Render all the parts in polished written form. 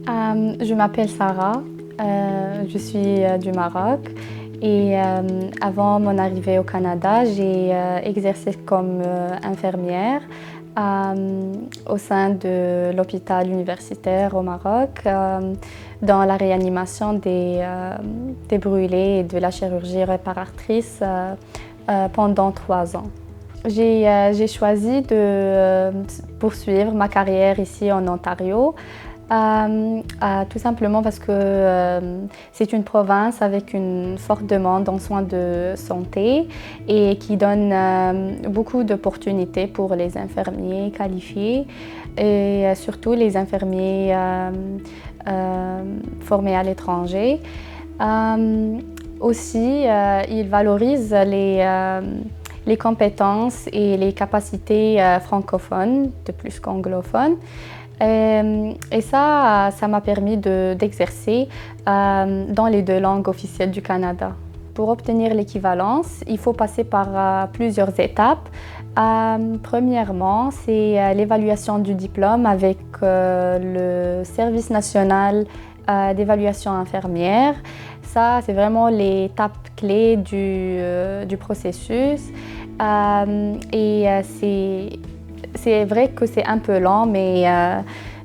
Je m'appelle Sarah, je suis du Maroc et avant mon arrivée au Canada, j'ai exercé comme infirmière au sein de l'hôpital universitaire au Maroc dans la réanimation des brûlés et de la chirurgie réparatrice pendant 3 ans. J'ai choisi de poursuivre ma carrière ici en Ontario. Tout simplement parce que c'est une province avec une forte demande en soins de santé et qui donne beaucoup d'opportunités pour les infirmiers qualifiés et surtout les infirmiers formés à l'étranger. Aussi, ils valorisent les compétences et les capacités francophones de plus qu'anglophones. Et ça m'a permis d'exercer dans les 2 langues officielles du Canada. Pour obtenir l'équivalence, il faut passer par plusieurs étapes. Premièrement, c'est l'évaluation du diplôme avec le Service national d'évaluation infirmière. Ça, c'est vraiment l'étape clé du processus. C'est vrai que c'est un peu lent, mais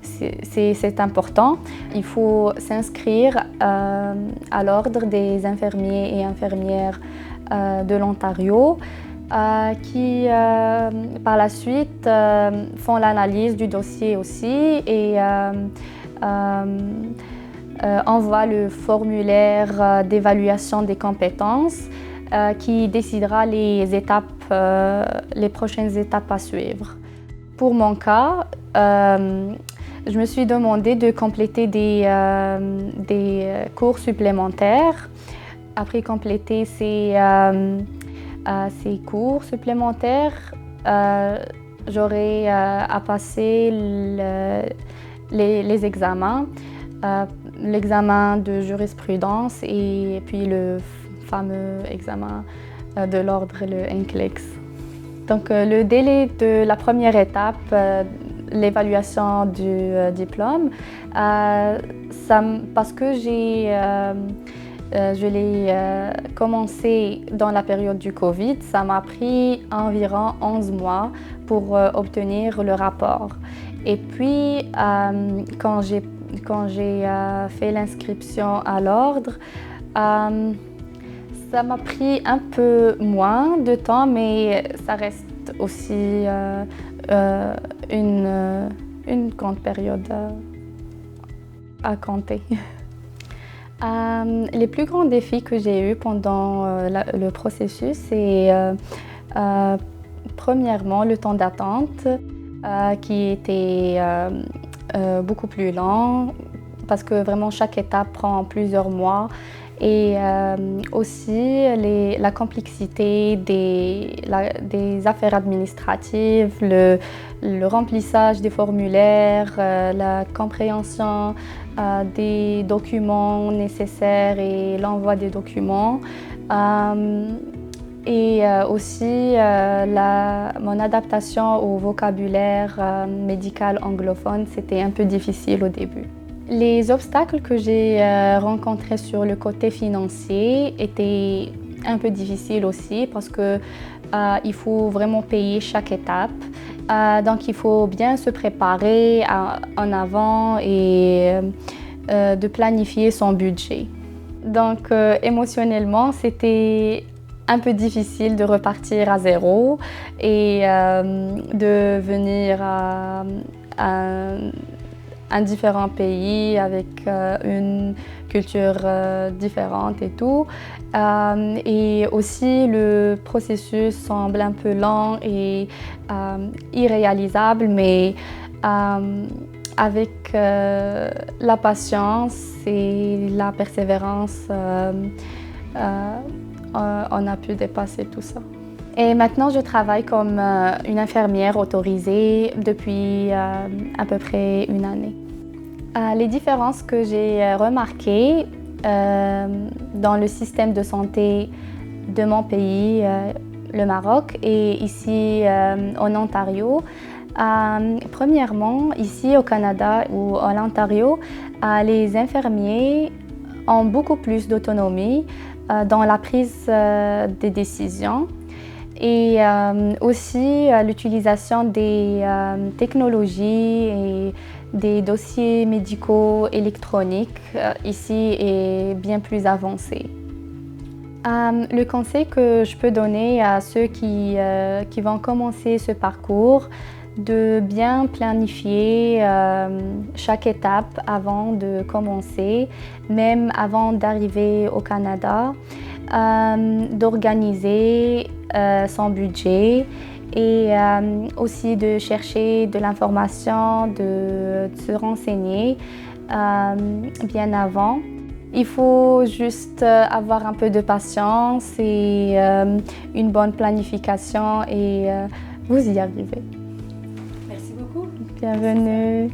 c'est important. Il faut s'inscrire à l'Ordre des infirmiers et infirmières de l'Ontario qui, par la suite, font l'analyse du dossier aussi et envoient le formulaire d'évaluation des compétences qui décidera les prochaines étapes à suivre. Pour mon cas, je me suis demandé de compléter des cours supplémentaires. Après compléter ces cours supplémentaires, j'aurai à passer les examens, l'examen de jurisprudence et puis le fameux examen de l'ordre, le NCLEX. Donc le délai de la première étape, l'évaluation du diplôme, parce que je l'ai commencé dans la période du Covid, ça m'a pris environ 11 mois pour obtenir le rapport. Et puis quand j'ai fait l'inscription à l'ordre, ça m'a pris un peu moins de temps, mais ça reste aussi une grande période à compter. Les plus grands défis que j'ai eus pendant le processus, c'est premièrement le temps d'attente qui était beaucoup plus lent parce que vraiment chaque étape prend plusieurs mois. Et aussi la complexité des affaires administratives, le remplissage des formulaires, la compréhension des documents nécessaires et l'envoi des documents. Et aussi mon adaptation au vocabulaire médical anglophone, c'était un peu difficile au début. Les obstacles que j'ai rencontrés sur le côté financier étaient un peu difficiles aussi parce que il faut vraiment payer chaque étape. Donc il faut bien se préparer en avant et de planifier son budget. Donc émotionnellement, c'était un peu difficile de repartir à zéro et de venir à un différent pays avec une culture différente et tout. Et aussi le processus semble un peu lent et irréalisable, mais avec la patience et la persévérance, on a pu dépasser tout ça. Et maintenant, je travaille comme une infirmière autorisée depuis à peu près une année. Les différences que j'ai remarquées dans le système de santé de mon pays, le Maroc, et ici en Ontario, Premièrement, ici au Canada ou en Ontario, les infirmiers ont beaucoup plus d'autonomie dans la prise des décisions et aussi l'utilisation des technologies et des dossiers médicaux électroniques ici est bien plus avancé. Le conseil que je peux donner à ceux qui vont commencer ce parcours, de bien planifier chaque étape avant de commencer, même avant d'arriver au Canada, d'organiser son budget et aussi de chercher de l'information, de se renseigner bien avant. Il faut juste avoir un peu de patience et une bonne planification et vous y arrivez. Merci beaucoup. Bienvenue.